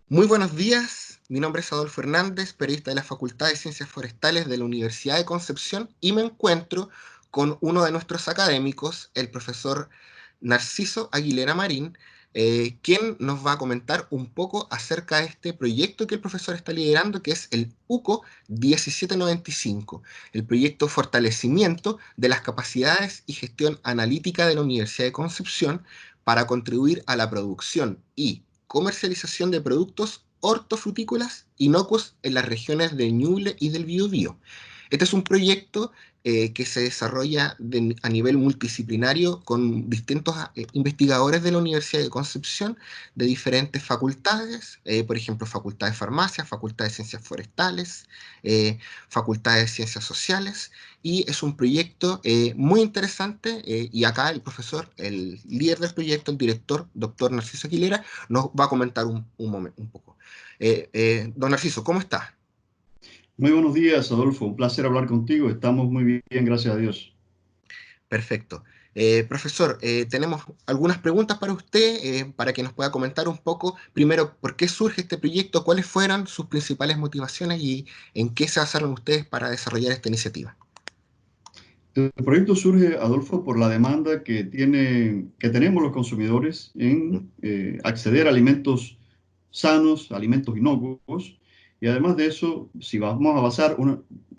Muy buenos días, mi nombre es Adolfo Hernández, periodista de la Facultad de Ciencias Forestales de la Universidad de Concepción y me encuentro con uno de nuestros académicos, el profesor Narciso Aguilera Marín, quien nos va a comentar un poco acerca de este proyecto que el profesor está liderando, que es el UCO 1795, el proyecto Fortalecimiento de las Capacidades y Gestión Analítica de la Universidad de Concepción para contribuir a la producción y comercialización de productos hortofrutícolas inocuos en las regiones de Ñuble y del Biobío. Este es un proyecto que se desarrolla a nivel multidisciplinario con distintos investigadores de la Universidad de Concepción de diferentes facultades, por ejemplo, Facultad de Farmacia, Facultad de Ciencias Forestales, Facultad de Ciencias Sociales, y es un proyecto muy interesante y acá el profesor, el líder del proyecto, el director, doctor Narciso Aguilera, nos va a comentar un poco. Don Narciso, ¿cómo está? Muy buenos días, Adolfo. Un placer hablar contigo. Estamos muy bien, gracias a Dios. Perfecto. Profesor, tenemos algunas preguntas para usted, para que nos pueda comentar un poco, primero, por qué surge este proyecto, cuáles fueron sus principales motivaciones y en qué se basaron ustedes para desarrollar esta iniciativa. El proyecto surge, Adolfo, por la demanda que tenemos los consumidores en acceder a alimentos sanos, alimentos inocuos. Y además de eso, si vamos a basar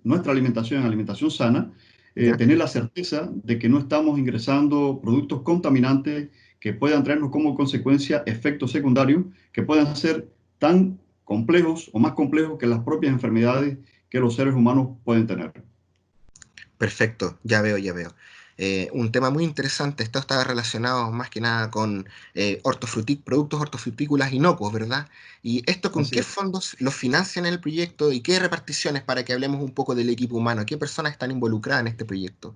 nuestra alimentación en alimentación sana, ¿Ya? tener la certeza de que no estamos ingresando productos contaminantes que puedan traernos como consecuencia efectos secundarios que puedan ser tan complejos o más complejos que las propias enfermedades que los seres humanos pueden tener. Perfecto, ya veo, ya veo. Un tema muy interesante, esto está relacionado más que nada con productos hortofrutícolas inocuos, ¿verdad? ¿Y esto con Así qué es. fondos lo financian el proyecto y qué reparticiones para que hablemos un poco del equipo humano? ¿Qué personas están involucradas en este proyecto?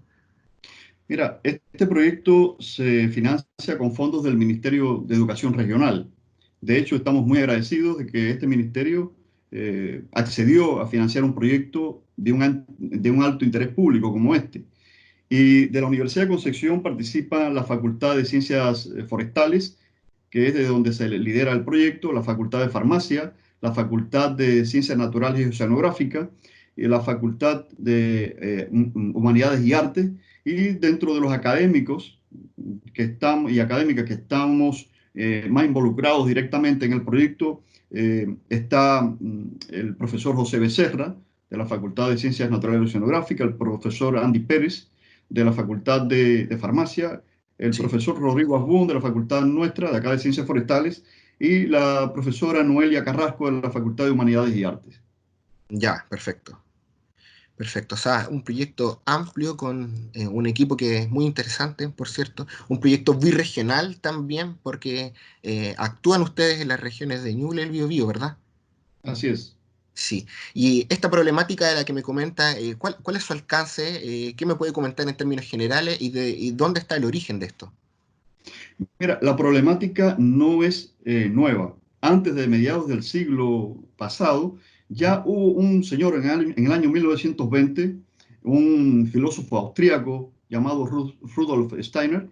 Mira, este proyecto se financia con fondos del Ministerio de Educación Regional. De hecho, estamos muy agradecidos de que este ministerio accedió a financiar un proyecto de un alto interés público como este. Y de la Universidad de Concepción participa la Facultad de Ciencias Forestales, que es de donde se lidera el proyecto, la Facultad de Farmacia, la Facultad de Ciencias Naturales y Oceanográficas, y la Facultad de Humanidades y Artes, y dentro de los académicos que estamos y académicas que estamos más involucrados directamente en el proyecto, está el profesor José Becerra, de la Facultad de Ciencias Naturales y Oceanográficas, el profesor Andy Pérez, de la Facultad de Farmacia, el Sí, profesor Rodrigo Asbun, de la Facultad nuestra, de acá de Ciencias Forestales, y la profesora Noelia Carrasco, de la Facultad de Humanidades y Artes. ya, perfecto. Perfecto, o sea, un proyecto amplio con un equipo que es muy interesante, por cierto, un proyecto birregional también, porque actúan ustedes en las regiones de Ñuble y el Biobío, ¿verdad? Así es. Sí, y esta problemática de la que me comenta, ¿cuál es su alcance? ¿Qué me puede comentar en términos generales y dónde está el origen de esto? Mira, la problemática no es nueva. Antes de mediados del siglo pasado, Ujú. ya hubo un señor en el año 1920, un filósofo austríaco llamado Rudolf Steiner,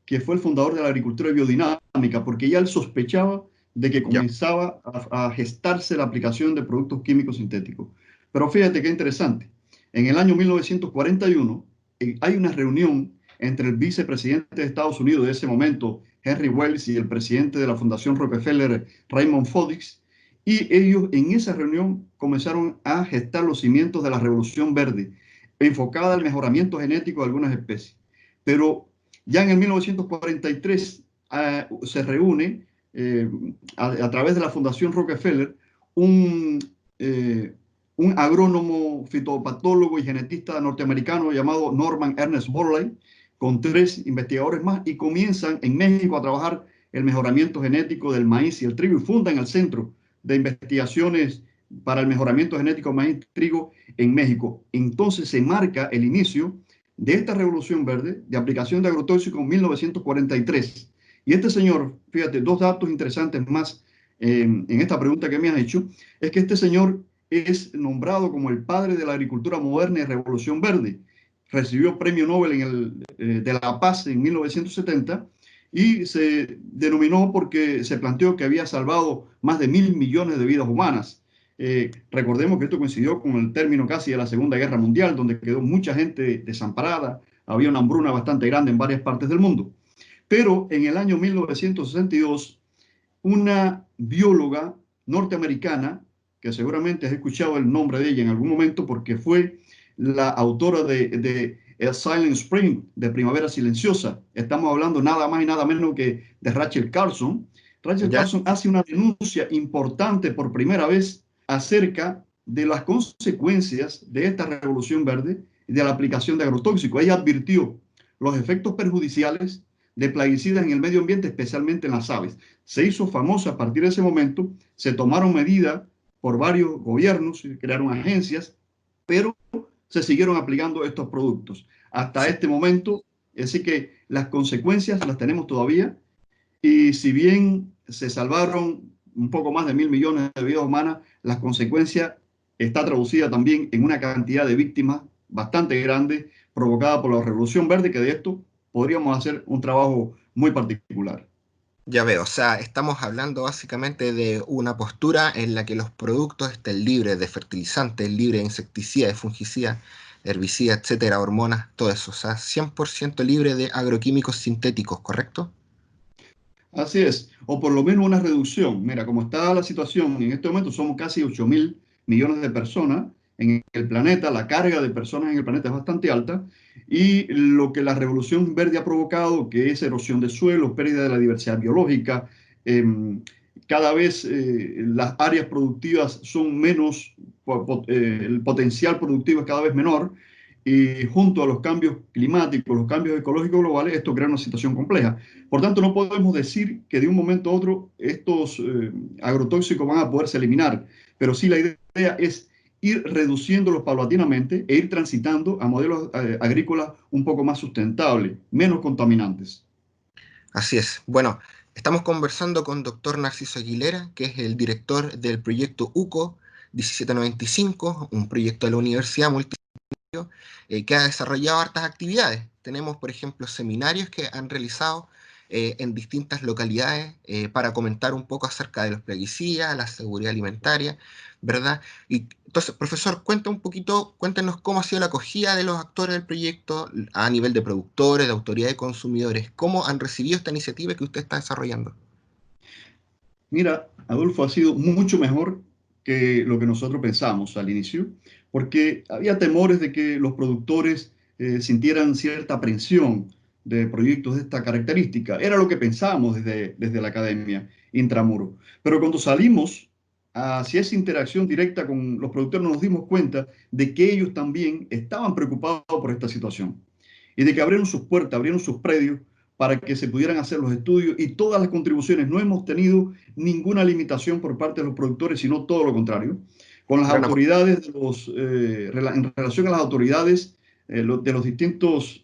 que fue el fundador de la agricultura biodinámica, porque ya él sospechaba de que Ya, comenzaba a gestarse la aplicación de productos químicos sintéticos. Pero fíjate qué interesante. En el año 1941 hay una reunión entre el vicepresidente de Estados Unidos de ese momento, Henry Wells, y el presidente de la Fundación Rockefeller, Raymond Foddix, y ellos en esa reunión comenzaron a gestar los cimientos de la Revolución Verde, enfocada al ya, mejoramiento genético de algunas especies. Pero ya en el 1943 se reúne a través de la Fundación Rockefeller un, eh, un agrónomo, fitopatólogo y genetista norteamericano llamado Norman Ernest Borlaug, con tres investigadores más, y comienzan en México a trabajar el mejoramiento genético del maíz y el trigo y fundan el Centro de Investigaciones para el Mejoramiento Genético del Maíz y Trigo en México. Entonces se marca el inicio de esta revolución verde de aplicación de agrotóxicos en 1943. Y este señor, fíjate, dos datos interesantes más en esta pregunta que me has hecho, es que este señor es nombrado como el padre de la agricultura moderna y revolución verde. Recibió premio Nobel de la Paz en 1970 y se denominó porque se planteó que había salvado más de 1.000 millones de vidas humanas. Recordemos que esto coincidió con el término casi de la Segunda Guerra Mundial, donde quedó mucha gente desamparada, había una hambruna bastante grande en varias partes del mundo. Pero en el año 1962, una bióloga norteamericana, que seguramente has escuchado el nombre de ella en algún momento porque fue la autora de El Silent Spring, de Primavera Silenciosa. Estamos hablando nada más y nada menos que de Rachel Carson. Rachel ¿Ya? Carson hace una denuncia importante por primera vez acerca de las consecuencias de esta revolución verde y de la aplicación de agrotóxicos. Ella advirtió los efectos perjudiciales de plaguicidas en el medio ambiente, especialmente en las aves. Se hizo famosa a partir de ese momento, se tomaron medidas por varios gobiernos, se crearon agencias, pero se siguieron aplicando estos productos. Hasta Sí. este momento, así que las consecuencias las tenemos todavía, y si bien se salvaron un poco más de 1.000 millones de vidas humanas, las consecuencias está traducida también en una cantidad de víctimas bastante grande provocada por la Revolución Verde, que de esto podríamos hacer un trabajo muy particular. Ya veo, o sea, estamos hablando básicamente de una postura en la que los productos estén libres de fertilizantes, libres de insecticidas, de fungicidas, herbicidas, etcétera, hormonas, todo eso. O sea, 100% libre de agroquímicos sintéticos, ¿correcto? Así es, o por lo menos una reducción. Mira, como está la situación en este momento, somos casi 8.000 millones de personas en el planeta, la carga de personas en el planeta es bastante alta, y lo que la revolución verde ha provocado, que es erosión de suelos, pérdida de la diversidad biológica, eh, cada vez las áreas productivas son menos, el potencial productivo es cada vez menor, y junto a los cambios climáticos, los cambios ecológicos globales, esto crea una situación compleja. Por tanto, no podemos decir que de un momento a otro estos agrotóxicos van a poderse eliminar, pero sí la idea es ir reduciéndolos paulatinamente e ir transitando a modelos agrícolas un poco más sustentables, menos contaminantes. Así es. Bueno, estamos conversando con doctor Narciso Aguilera, que es el director del proyecto UCO 1795, un proyecto de la Universidad que ha desarrollado hartas actividades. Tenemos, por ejemplo, seminarios que han realizado en distintas localidades para comentar un poco acerca de los plaguicidas, la seguridad alimentaria, ¿verdad? Y entonces, profesor, cuenta un poquito, cuéntenos cómo ha sido la acogida de los actores del proyecto a nivel de productores, de autoridad de consumidores, cómo han recibido esta iniciativa que usted está desarrollando. Mira, Adolfo, ha sido mucho mejor que lo que nosotros pensamos al inicio, porque había temores de que los productores sintieran cierta aprensión de proyectos de esta característica. Era lo que pensábamos desde la academia intramuro. Pero cuando salimos hacia esa interacción directa con los productores, nos dimos cuenta de que ellos también estaban preocupados por esta situación y de que abrieron sus puertas, abrieron sus predios para que se pudieran hacer los estudios y todas las contribuciones. No hemos tenido ninguna limitación por parte de los productores, sino todo lo contrario. Con las Gran aporte. autoridades, en relación a las autoridades de los distintos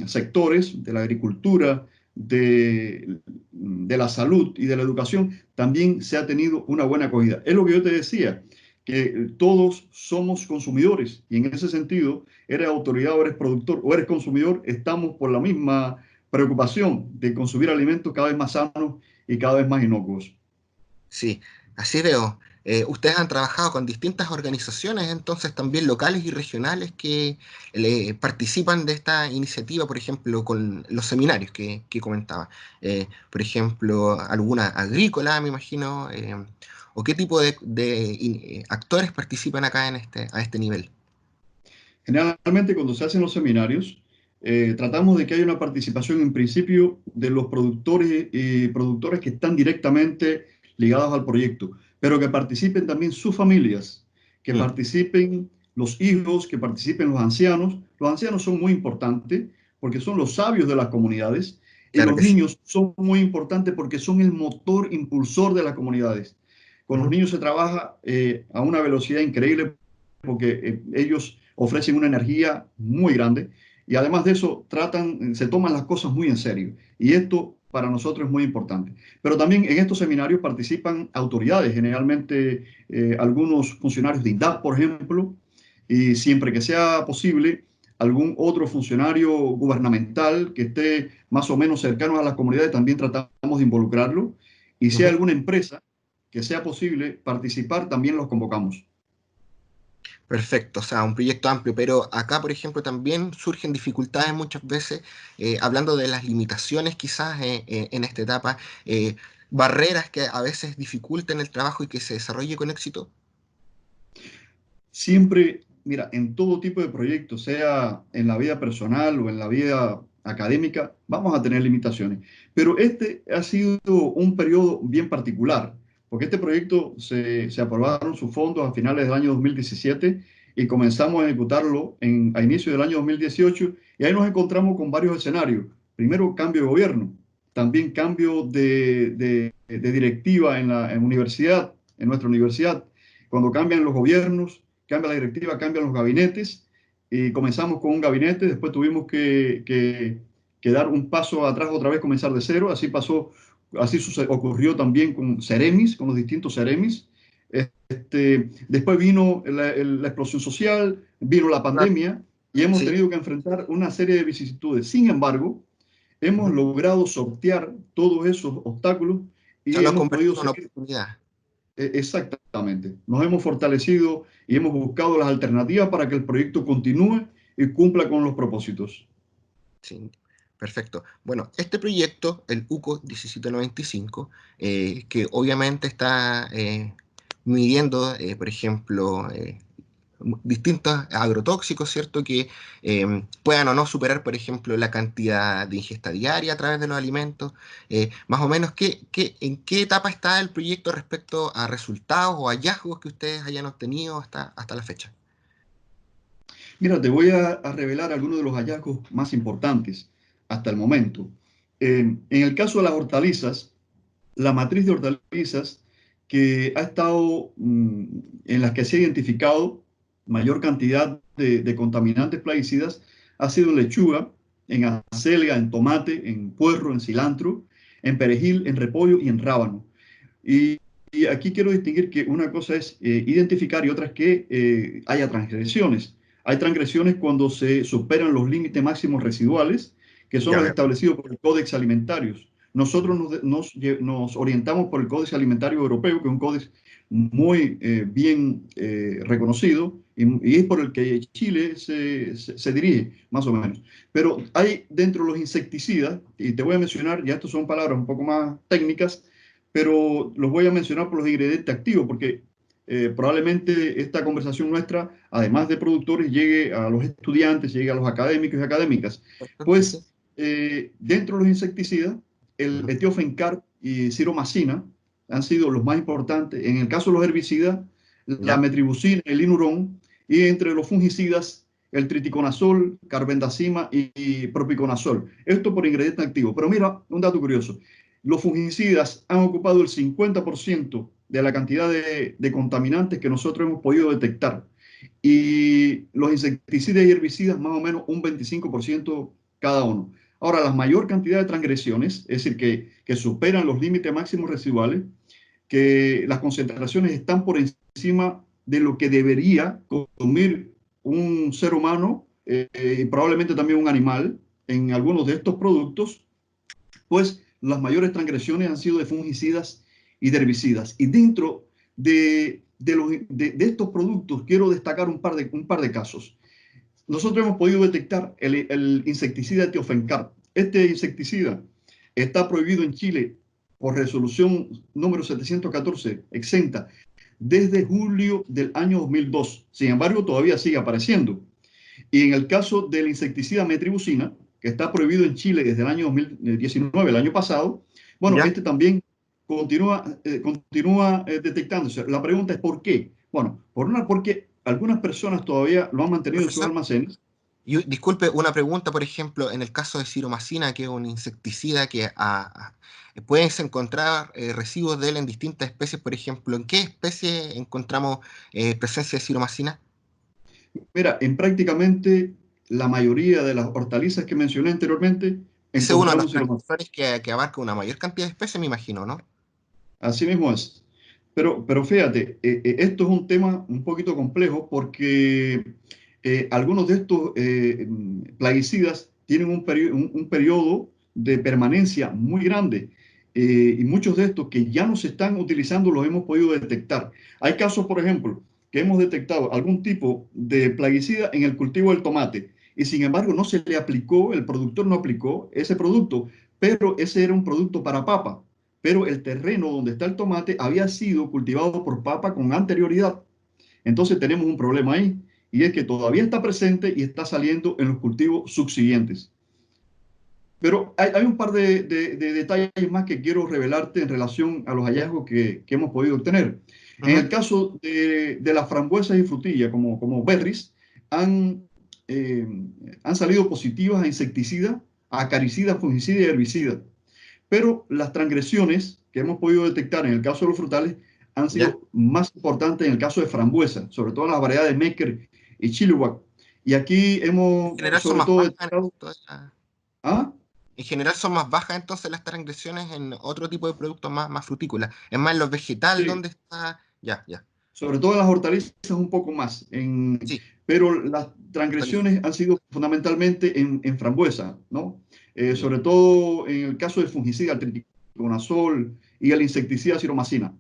sectores, de la agricultura, de la salud y de la educación, también se ha tenido una buena acogida. Es lo que yo te decía, que todos somos consumidores y en ese sentido, eres autoridad o eres productor o eres consumidor, estamos por la misma preocupación de consumir alimentos cada vez más sanos y cada vez más inocuos. Sí, así veo. Ustedes han trabajado con distintas organizaciones, entonces también locales y regionales que participan de esta iniciativa, por ejemplo, con los seminarios que comentaba. Por ejemplo, alguna agrícola, me imagino, o qué tipo de actores participan acá en a este nivel. Generalmente cuando se hacen los seminarios, tratamos de que haya una participación en principio de los productores y productores que están directamente ligados al proyecto, pero que participen también sus familias, que Mm, participen los hijos, que participen los ancianos. Los ancianos son muy importantes porque son los sabios de las comunidades, y claro los que sí. niños son muy importantes porque son el motor impulsor de las comunidades. Con los Ujú. niños se trabaja a una velocidad increíble porque ellos ofrecen una energía muy grande y además de eso se toman las cosas muy en serio. Y esto para nosotros es muy importante. Pero también en estos seminarios participan autoridades, generalmente algunos funcionarios de INDAP, por ejemplo, y siempre que sea posible, algún otro funcionario gubernamental que esté más o menos cercano a las comunidades, también tratamos de involucrarlo. Y si hay Ujú. alguna empresa que sea posible participar, también los convocamos. Perfecto, o sea, un proyecto amplio, pero acá, por ejemplo, también surgen dificultades muchas veces, hablando de las limitaciones quizás en esta etapa, eh, barreras que a veces dificulten el trabajo y que se desarrolle con éxito. Siempre, mira, en todo tipo de proyectos, sea en la vida personal o en la vida académica, vamos a tener limitaciones. Pero este ha sido un periodo bien particular, porque este proyecto se aprobaron sus fondos a finales del año 2017 y comenzamos a ejecutarlo a inicio del año 2018 y ahí nos encontramos con varios escenarios. Primero, cambio de gobierno, también cambio de directiva en universidad, en nuestra universidad. Cuando cambian los gobiernos, cambia la directiva, cambian los gabinetes y comenzamos con un gabinete, después tuvimos que dar un paso atrás otra vez, comenzar de cero, así pasó, ocurrió también con Ceremis, con los distintos Ceremis. Después vino la explosión social, vino la Claro. pandemia y hemos Sí. tenido que enfrentar una serie de vicisitudes. Sin embargo, hemos Ujú. logrado sortear todos esos obstáculos O sea, y lo has hemos podido convertido en una seguir. oportunidad. Exactamente. Nos hemos fortalecido y hemos buscado las alternativas para que el proyecto continúe y cumpla con los propósitos. Sí, perfecto. Bueno, este proyecto, el UCO 1795, que obviamente está midiendo, por ejemplo, distintos agrotóxicos, ¿cierto? Que puedan o no superar, por ejemplo, la cantidad de ingesta diaria a través de los alimentos. Más o menos, ¿en qué etapa está el proyecto respecto a resultados o hallazgos que ustedes hayan obtenido hasta la fecha? Mira, te voy a revelar algunos de los hallazgos más importantes hasta el momento. En el caso de las hortalizas, la matriz de hortalizas que ha estado en las que se ha identificado mayor cantidad de contaminantes plaguicidas ha sido en lechuga, en acelga, en tomate, en puerro, en cilantro, en perejil, en repollo y en rábano. Y, y aquí quiero distinguir que una cosa es identificar y otra es que haya transgresiones. Hay transgresiones cuando se superan los límites máximos residuales, que son Ya los veo. establecidos por el Códex Alimentarios. Nosotros nos orientamos por el Códex Alimentario Europeo, que es un códex muy bien reconocido y es por el que Chile se dirige, más o menos. Pero hay dentro de los insecticidas, y te voy a mencionar, ya estas son palabras un poco más técnicas, pero los voy a mencionar por los ingredientes activos, porque probablemente esta conversación nuestra, además de productores, llegue a los estudiantes, llegue a los académicos y académicas. Perfecto, sí, sí. Pues dentro de los insecticidas, el Ujú. etiofencar y ciromacina han sido los más importantes. En el caso de los herbicidas, la ¿Ya? metribuzina, el linurón, y entre los fungicidas, el triticonazol, carbendazima y propiconazol. Esto por ingrediente activo. Pero mira, un dato curioso. Los fungicidas han ocupado el 50% de la cantidad de contaminantes que nosotros hemos podido detectar. Y los insecticidas y herbicidas más o menos un 25% cada uno. Ahora, la mayor cantidad de transgresiones, es decir, que superan los límites máximos residuales, que las concentraciones están por encima de lo que debería consumir un ser humano y probablemente también un animal en algunos de estos productos, pues las mayores transgresiones han sido de fungicidas y de herbicidas. Y dentro de estos productos quiero destacar un par de casos. Nosotros hemos podido detectar el insecticida Tiofencar. Este insecticida está prohibido en Chile por resolución número 714, exenta, desde julio del año 2002. Sin embargo, todavía sigue apareciendo. Y en el caso del insecticida metribuzina, que está prohibido en Chile desde el año 2019, el año pasado, bueno, ¿Ya? este también continúa detectándose. La pregunta es ¿por qué? Bueno, porque algunas personas todavía lo han mantenido en sus Profesor. almacenes. Y disculpe, una pregunta, por ejemplo, en el caso de ciromacina, que es un insecticida que puedes encontrar residuos de él en distintas especies, por ejemplo, ¿en qué especie encontramos presencia de ciromacina? Mira, en prácticamente la mayoría de las hortalizas que mencioné anteriormente Ese es uno de los encontramos ciromacina. transgresores que abarca una mayor cantidad de especies, me imagino, ¿no? Así mismo es. Pero fíjate, esto es un tema un poquito complejo porque algunos de estos plaguicidas tienen un periodo de permanencia muy grande. Y muchos de estos que ya no se están utilizando los hemos podido detectar. Hay casos, por ejemplo, que hemos detectado algún tipo de plaguicida en el cultivo del tomate y sin embargo no se le aplicó, el productor no aplicó ese producto, pero ese era un producto para papa. Pero el terreno donde está el tomate había sido cultivado por papa con anterioridad. Entonces tenemos un problema ahí y es que todavía está presente y está saliendo en los cultivos subsiguientes. Pero hay un par de detalles más que quiero revelarte en relación a los hallazgos que hemos podido obtener. En Ujú. el caso de las frambuesas y frutillas, como berries, han, eh, han salido positivas a insecticidas, a acaricidas, fungicidas y herbicidas. Pero las transgresiones que hemos podido detectar en el caso de los frutales han ¿Ya? sido más importantes en el caso de frambuesa, sobre todo en las variedades Maker y Chilliwack. Y aquí En hemos general son sobre más todo bajas detectado... ¿Ah? en general son más bajas entonces las transgresiones en otro tipo de productos más frutícolas. Es más en los vegetales Sí, donde está. Ya, ya. sobre todo en las hortalizas un poco más, Sí, pero las hortalizas. transgresiones han sido fundamentalmente en frambuesa, ¿no? Ya. Sobre todo en el caso del fungicida, el triconazol y el insecticida ciromacina,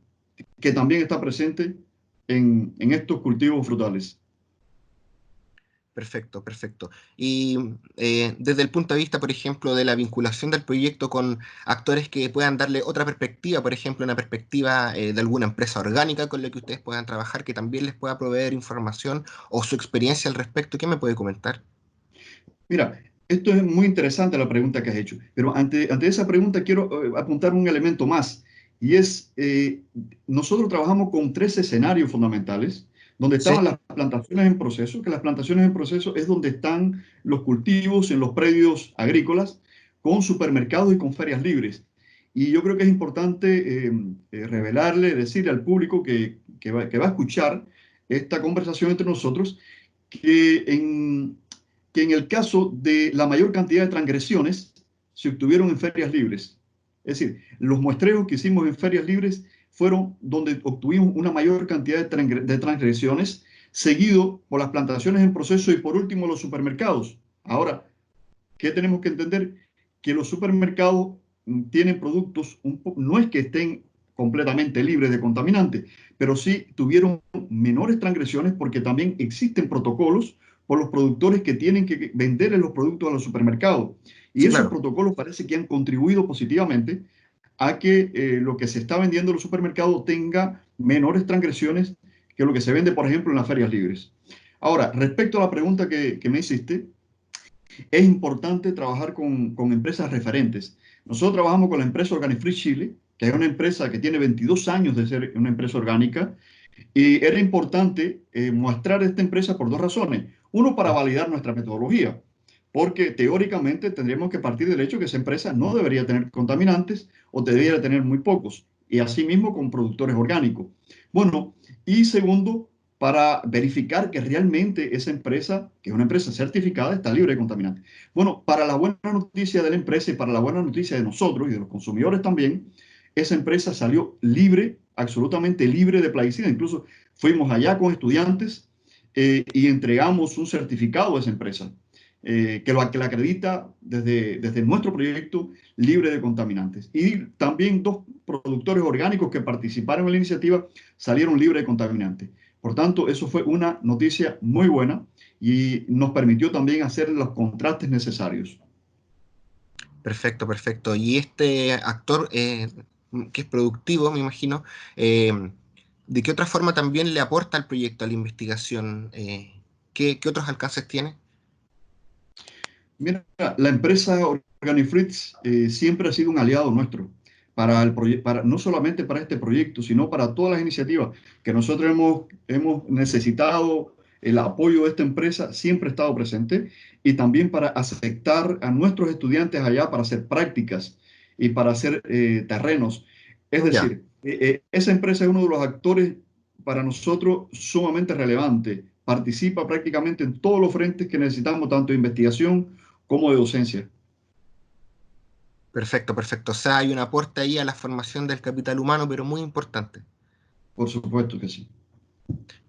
que también está presente en estos cultivos frutales. Perfecto, perfecto. Y desde el punto de vista, por ejemplo, de la vinculación del proyecto con actores que puedan darle otra perspectiva, por ejemplo, una perspectiva de alguna empresa orgánica con la que ustedes puedan trabajar, que también les pueda proveer información o su experiencia al respecto, ¿qué me puede comentar? Mira, esto es muy interesante la pregunta que has hecho, pero ante esa pregunta quiero apuntar un elemento más, y es, nosotros trabajamos con tres escenarios fundamentales, donde estaban Sí, las plantaciones en proceso, que las plantaciones en proceso es donde están los cultivos en los predios agrícolas, con supermercados y con ferias libres. Y yo creo que es importante revelarle, decirle al público que va a escuchar esta conversación entre nosotros, que que en el caso de la mayor cantidad de transgresiones se obtuvieron en ferias libres. Es decir, los muestreos que hicimos en ferias libres fueron donde obtuvimos una mayor cantidad de transgresiones, seguido por las plantaciones en proceso y por último los supermercados. Ahora, ¿qué tenemos que entender? Que los supermercados tienen productos, no es que estén completamente libres de contaminantes, pero sí tuvieron menores transgresiones porque también existen protocolos por los productores que tienen que vender los productos a los supermercados. Y sí, esos claro. protocolos parece que han contribuido positivamente a que lo que se está vendiendo en los supermercados tenga menores transgresiones que lo que se vende, por ejemplo, en las ferias libres. Ahora, respecto a la pregunta que me hiciste, es importante trabajar con empresas referentes. Nosotros trabajamos con la empresa Organifree Chile, que es una empresa que tiene 22 años de ser una empresa orgánica, y era importante mostrar esta empresa por dos razones. Uno, para validar nuestra metodología, porque teóricamente tendríamos que partir del hecho que esa empresa no debería tener contaminantes o debería tener muy pocos, y asimismo con productores orgánicos. Bueno, y segundo, para verificar que realmente esa empresa, que es una empresa certificada, está libre de contaminantes. Bueno, para la buena noticia de la empresa y para la buena noticia de nosotros y de los consumidores también, esa empresa salió libre, absolutamente libre de plaguicidas. Incluso fuimos allá con estudiantes y entregamos un certificado a esa empresa que la acredita desde nuestro proyecto libre de contaminantes. Y también dos productores orgánicos que participaron en la iniciativa salieron libres de contaminantes. Por tanto, eso fue una noticia muy buena y nos permitió también hacer los contrastes necesarios. Perfecto, perfecto. Y este actor, que es productivo, me imagino, ¿de qué otra forma también le aporta al proyecto, a la investigación? ¿Qué otros alcances tiene? Mira, la empresa Organifritz siempre ha sido un aliado nuestro no solamente para este proyecto, sino para todas las iniciativas que nosotros hemos necesitado el apoyo de esta empresa, siempre ha estado presente y también para aceptar a nuestros estudiantes allá para hacer prácticas y para hacer terrenos. Es Ya, decir, esa empresa es uno de los actores para nosotros sumamente relevante. Participa prácticamente en todos los frentes que necesitamos, tanto de investigación como de docencia. perfecto, perfecto. O sea, hay un aporte ahí a la formación del capital humano, pero muy importante. Por supuesto que sí.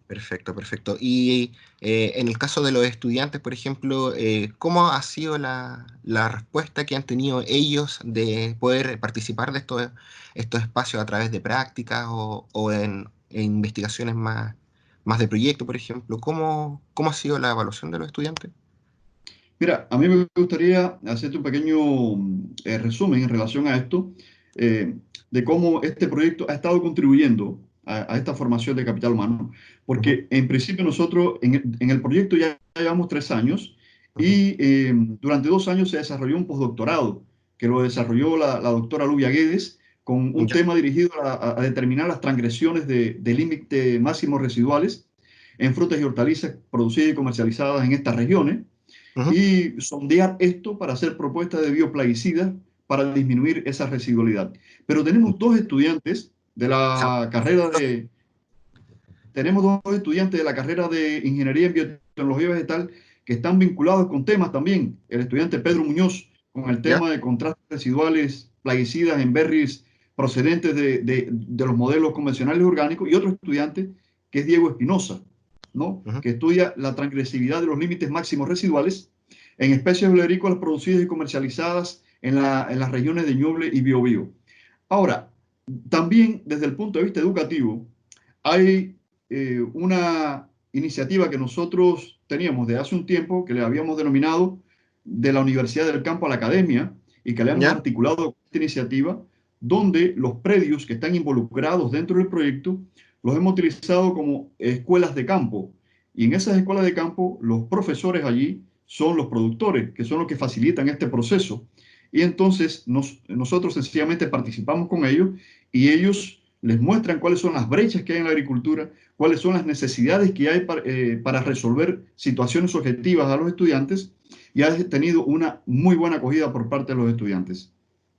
Perfecto, perfecto. Y en el caso de los estudiantes, por ejemplo, ¿cómo ha sido la respuesta que han tenido ellos de poder participar de estos espacios a través de prácticas o en investigaciones más de proyecto, por ejemplo? ¿Cómo ha sido la evaluación de los estudiantes? Mira, a mí me gustaría hacerte un pequeño resumen en relación a esto, eh, de cómo este proyecto ha estado contribuyendo a esta formación de capital humano, Ujú, porque en principio nosotros en el proyecto ya llevamos 3 años ujú. y durante 2 años se desarrolló un postdoctorado que lo desarrolló la doctora Lubia Guedes con un Ya, tema dirigido a determinar las transgresiones de límites máximos residuales en frutas y hortalizas producidas y comercializadas en estas regiones ujú, y sondear esto para hacer propuestas de bioplaguicidas para disminuir esa residualidad. Pero tenemos dos estudiantes de ya, la carrera de, tenemos dos estudiantes de la carrera de Ingeniería en Biotecnología Vegetal que están vinculados con temas también. El estudiante Pedro Muñoz con el ya, tema de contrastes residuales plaguicidas en berries procedentes de los modelos convencionales orgánicos y otro estudiante que es Diego Espinosa, ¿no? ujú. Que estudia la transgresividad de los límites máximos residuales en especies olerícolas producidas y comercializadas en las regiones de Ñuble y Biobío. Ahora, también desde el punto de vista educativo, hay una iniciativa que nosotros teníamos de hace un tiempo que le habíamos denominado de la Universidad del Campo a la Academia y que le hemos Ya, articulado esta iniciativa donde los predios que están involucrados dentro del proyecto los hemos utilizado como escuelas de campo. Y en esas escuelas de campo, los profesores allí son los productores, que son los que facilitan este proceso. Y entonces nosotros sencillamente participamos con ellos y ellos les muestran cuáles son las brechas que hay en la agricultura, cuáles son las necesidades que hay para resolver situaciones objetivas a los estudiantes y ha tenido una muy buena acogida por parte de los estudiantes.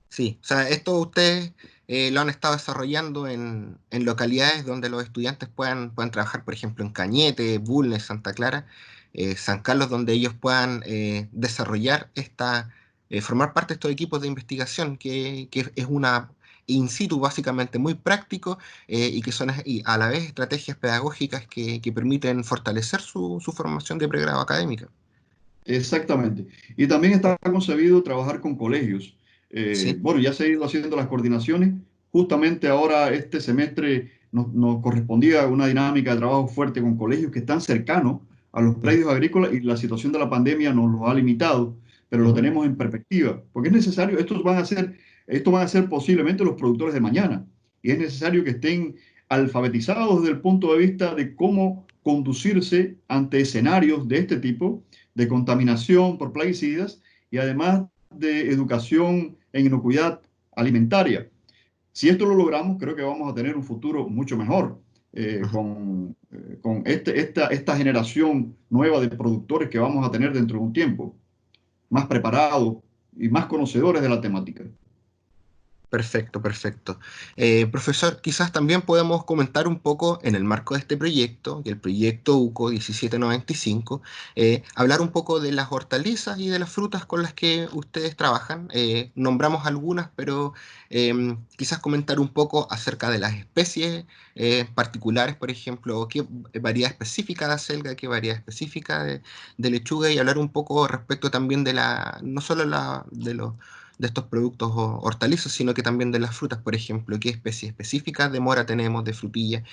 sí. O sea, esto ustedes lo han estado desarrollando en localidades donde los estudiantes puedan trabajar, por ejemplo, en Cañete, Bulnes, Santa Clara, San Carlos, donde ellos puedan desarrollar formar parte de estos equipos de investigación, que es una in situ básicamente muy práctico y que son y a la vez estrategias pedagógicas que permiten fortalecer su formación de pregrado académica. Exactamente. Y también está concebido trabajar con colegios. Sí. Bueno, ya se ha ido haciendo las coordinaciones. Justamente ahora, este semestre, nos correspondía una dinámica de trabajo fuerte con colegios que están cercanos a los Ujú, predios agrícolas y la situación de la pandemia nos lo ha limitado, pero lo ujú, tenemos en perspectiva, porque es necesario, estos van a ser posiblemente los productores de mañana, y es necesario que estén alfabetizados desde el punto de vista de cómo conducirse ante escenarios de este tipo de contaminación por plaguicidas y además de educación en inocuidad alimentaria. Si esto lo logramos, creo que vamos a tener un futuro mucho mejor ujú. con esta generación nueva de productores que vamos a tener dentro de un tiempo, más preparados y más conocedores de la temática. Perfecto, perfecto. Profesor, quizás también podemos comentar un poco en el marco de este proyecto, que el proyecto UCO 1795, hablar un poco de las hortalizas y de las frutas con las que ustedes trabajan. Nombramos algunas, pero quizás comentar un poco acerca de las especies particulares, por ejemplo, qué variedad específica de acelga, qué variedad específica de lechuga y hablar un poco respecto también no solo de estos productos hortalizos, sino que también de las frutas, por ejemplo, qué especies específicas de mora tenemos, de frutilla,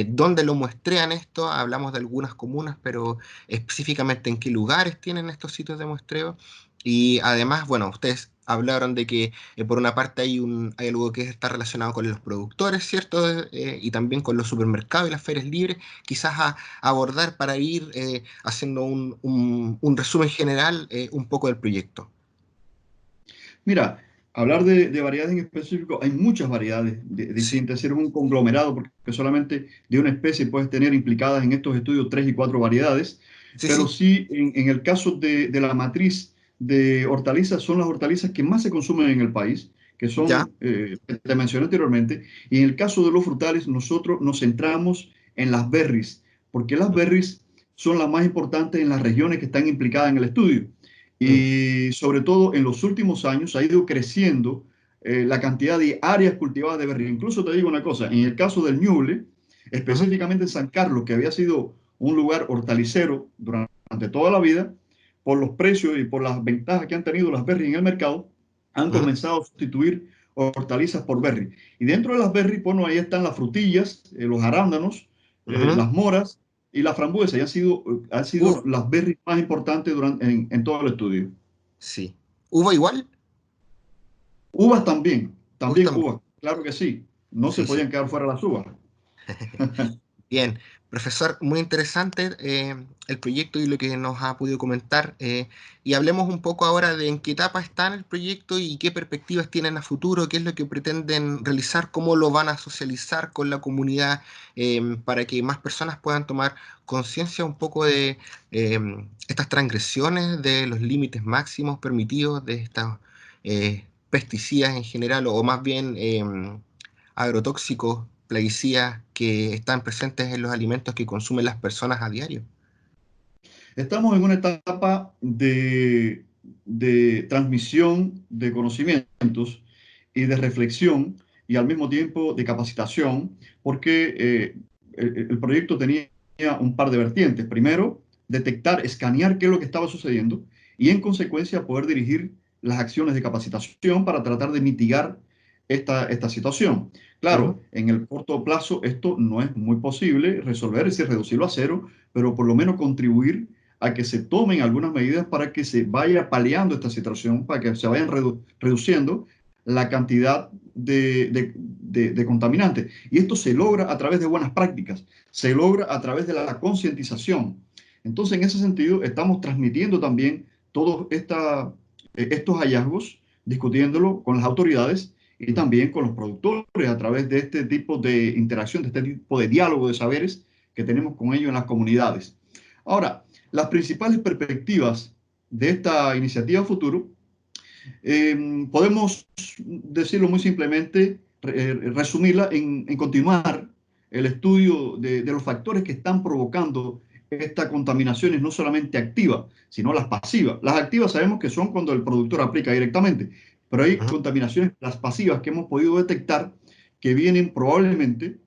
dónde lo muestrean esto, hablamos de algunas comunas, pero específicamente en qué lugares tienen estos sitios de muestreo. Y además, bueno, ustedes hablaron de que por una parte hay algo que está relacionado con los productores, ¿cierto? Y también con los supermercados y las ferias libres, quizás a abordar para ir haciendo un resumen general un poco del proyecto. Mira, hablar de variedades en específico, hay muchas variedades Sí, distintas, es decir, es un conglomerado, porque solamente de una especie puedes tener implicadas en estos estudios 3 y 4 variedades, sí, pero sí, sí en el caso de la matriz de hortalizas, son las hortalizas que más se consumen en el país, que ya. son, te mencioné anteriormente, y en el caso de los frutales, nosotros nos centramos en las berries, porque las berries son las más importantes en las regiones que están implicadas en el estudio. Mm, Y sobre todo en los últimos años ha ido creciendo la cantidad de áreas cultivadas de berry. Incluso te digo una cosa, en el caso del Ñuble, Ujú, específicamente en San Carlos, que había sido un lugar hortalicero durante toda la vida, por los precios y por las ventajas que han tenido las berries en el mercado, han ujú, comenzado a sustituir hortalizas por berries. Y dentro de las berries, bueno, ahí están las frutillas, los arándanos, ujú. las moras y las frambuesas. Y han sido Uf, las berries más importantes en todo el estudio. sí. ¿Hubo igual? Uvas también, Uvas también también. uvas, claro que sí. No se Sí, sí. podían quedar fuera las uvas. Bien, profesor, muy interesante el proyecto y lo que nos ha podido comentar. Y hablemos un poco ahora de en qué etapa está en el proyecto y qué perspectivas tienen a futuro, qué es lo que pretenden realizar, cómo lo van a socializar con la comunidad para que más personas puedan tomar conciencia un poco de estas transgresiones, de los límites máximos permitidos de estos pesticidas en general, o más bien agrotóxicos, plaguicidas que están presentes en los alimentos que consumen las personas a diario. Estamos en una etapa de transmisión de conocimientos y de reflexión y al mismo tiempo de capacitación, porque el proyecto tenía un par de vertientes. Primero, detectar, escanear qué es lo que estaba sucediendo y en consecuencia poder dirigir las acciones de capacitación para tratar de mitigar esta situación. Ujú, Claro, en el corto plazo esto no es muy posible resolver, es decir, reducirlo a cero, pero por lo menos contribuir a que se tomen algunas medidas para que se vaya paliando esta situación, para que se vayan reduciendo la cantidad de contaminantes. Y esto se logra a través de buenas prácticas, se logra a través de la concientización. Entonces, en ese sentido, estamos transmitiendo también todos estos hallazgos, discutiéndolo con las autoridades y también con los productores a través de este tipo de interacción, de este tipo de diálogo de saberes que tenemos con ellos en las comunidades. Ahora, las principales perspectivas de esta iniciativa futuro, podemos decirlo muy simplemente, resumirla en continuar el estudio de los factores que están provocando estas contaminaciones, no solamente activas, sino las pasivas. Las activas sabemos que son cuando el productor aplica directamente, pero hay ujú, contaminaciones, las pasivas que hemos podido detectar, que vienen probablemente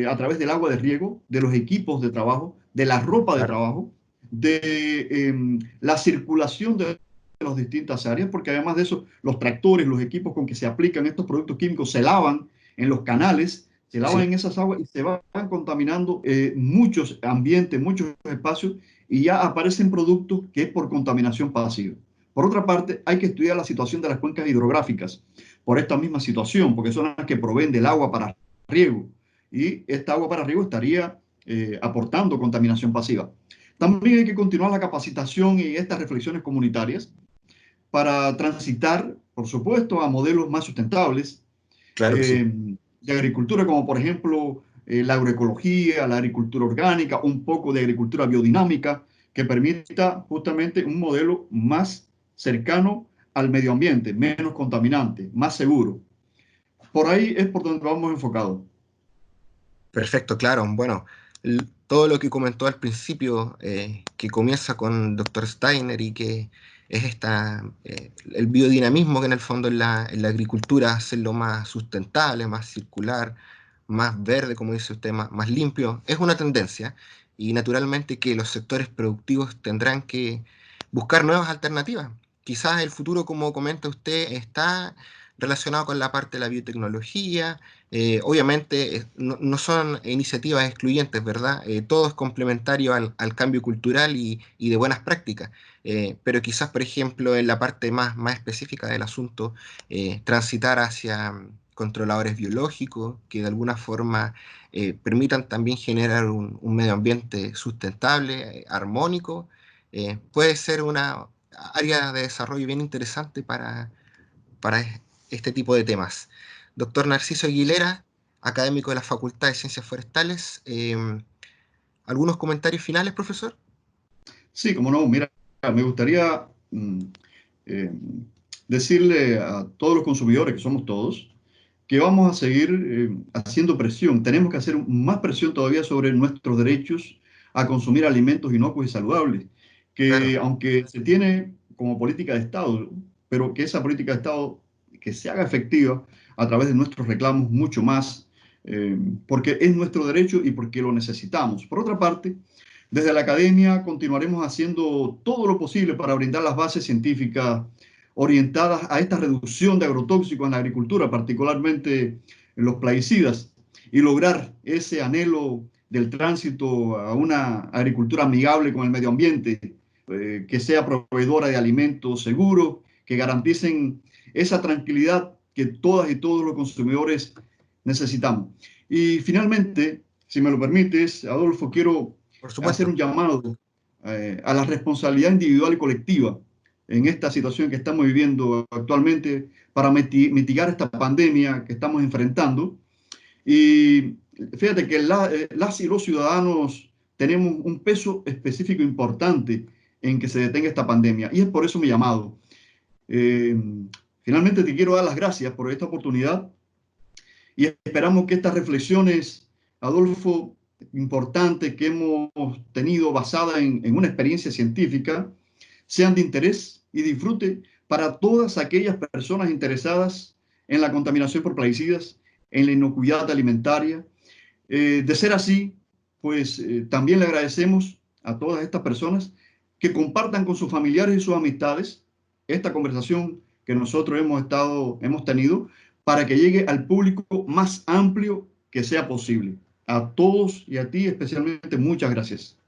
a través del agua de riego, de los equipos de trabajo, de la ropa de claro. trabajo, de la circulación de las distintas áreas, porque además de eso, los tractores, los equipos con que se aplican estos productos químicos se lavan en los canales, se lavan Sí, en esas aguas y se van contaminando muchos ambientes, muchos espacios y ya aparecen productos que es por contaminación pasiva. Por otra parte, hay que estudiar la situación de las cuencas hidrográficas por esta misma situación, porque son las que proveen del agua para riego y esta agua para riego estaría aportando contaminación pasiva. También hay que continuar la capacitación y estas reflexiones comunitarias para transitar, por supuesto, a modelos más sustentables claro que sí. de agricultura, como por ejemplo la agroecología, la agricultura orgánica, un poco de agricultura biodinámica, que permita justamente un modelo más cercano al medio ambiente, menos contaminante, más seguro. Por ahí es por donde vamos enfocados. Perfecto, claro. Bueno, todo lo que comentó al principio, que comienza con Dr. Steiner y que es el biodinamismo que en el fondo en la agricultura hacerlo más sustentable, más circular, más verde, como dice usted, más limpio, es una tendencia y naturalmente que los sectores productivos tendrán que buscar nuevas alternativas. Quizás el futuro, como comenta usted, está relacionado con la parte de la biotecnología. Obviamente no son iniciativas excluyentes, ¿verdad? Todo es complementario al cambio cultural y de buenas prácticas. Pero quizás, por ejemplo, en la parte más específica del asunto, transitar hacia controladores biológicos que de alguna forma permitan también generar un medio ambiente sustentable, armónico, puede ser una área de desarrollo bien interesante para este tipo de temas. Doctor Narciso Aguilera, académico de la Facultad de Ciencias Forestales. ¿Algunos comentarios finales, profesor? Sí, como no, mira, me gustaría eh, decirle a todos los consumidores, que somos todos, que vamos a seguir haciendo presión. Tenemos que hacer más presión todavía sobre nuestros derechos a consumir alimentos inocuos y saludables, Claro, que aunque se tiene como política de Estado, pero que esa política de Estado que se haga efectiva a través de nuestros reclamos mucho más, porque es nuestro derecho y porque lo necesitamos. Por otra parte, desde la academia continuaremos haciendo todo lo posible para brindar las bases científicas orientadas a esta reducción de agrotóxicos en la agricultura, particularmente en los plaguicidas, y lograr ese anhelo del tránsito a una agricultura amigable con el medio ambiente, que sea proveedora de alimentos seguros, que garanticen esa tranquilidad que todas y todos los consumidores necesitamos. Y finalmente, si me lo permites, Adolfo, quiero Por hacer supuesto. un llamado a la responsabilidad individual y colectiva en esta situación que estamos viviendo actualmente para mitigar esta pandemia que estamos enfrentando. Y fíjate que las y los ciudadanos tenemos un peso específico importante en que se detenga esta pandemia. Y es por eso mi llamado. Eh, Finalmente te quiero dar las gracias por esta oportunidad y esperamos que estas reflexiones, Adolfo, importantes que hemos tenido basada en una experiencia científica, sean de interés y disfrute para todas aquellas personas interesadas en la contaminación por plaguicidas, en la inocuidad alimentaria. De ser así, pues también le agradecemos a todas estas personas que compartan con sus familiares y sus amistades esta conversación que nosotros hemos tenido para que llegue al público más amplio que sea posible. A todos y a ti especialmente, muchas gracias.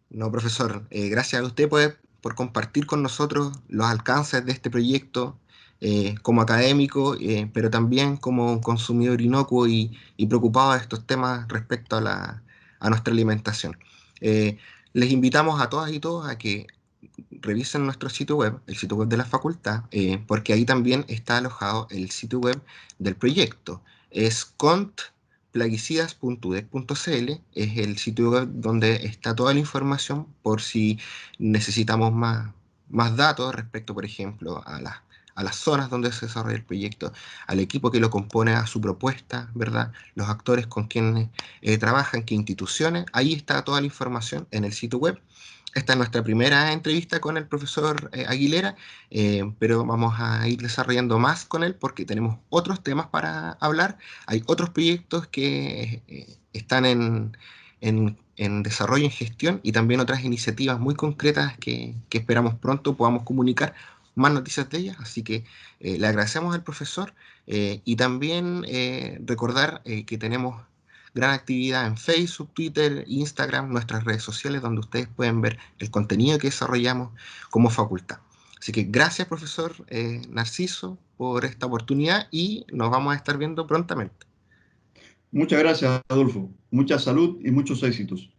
No, profesor, gracias a usted por compartir con nosotros los alcances de este proyecto como académico, pero también como un consumidor inocuo y preocupado de estos temas respecto a nuestra alimentación. Les invitamos a todas y todos a que revisen nuestro sitio web, el sitio web de la facultad, porque ahí también está alojado el sitio web del proyecto. Es contplaguicidas.udec.cl, es el sitio web donde está toda la información por si necesitamos más datos respecto, por ejemplo, a las zonas donde se desarrolla el proyecto, al equipo que lo compone, a su propuesta, ¿verdad? Los actores con quienes trabajan, qué instituciones. Ahí está toda la información en el sitio web. Esta es nuestra primera entrevista con el profesor Aguilera, pero vamos a ir desarrollando más con él porque tenemos otros temas para hablar. Hay otros proyectos que están en desarrollo, en gestión y también otras iniciativas muy concretas que esperamos pronto podamos comunicar más noticias de ellas. Así que le agradecemos al profesor y también recordar que tenemos gran actividad en Facebook, Twitter, Instagram, nuestras redes sociales, donde ustedes pueden ver el contenido que desarrollamos como facultad. Así que gracias, profesor Narciso, por esta oportunidad y nos vamos a estar viendo prontamente. Muchas gracias, Adolfo. Mucha salud y muchos éxitos.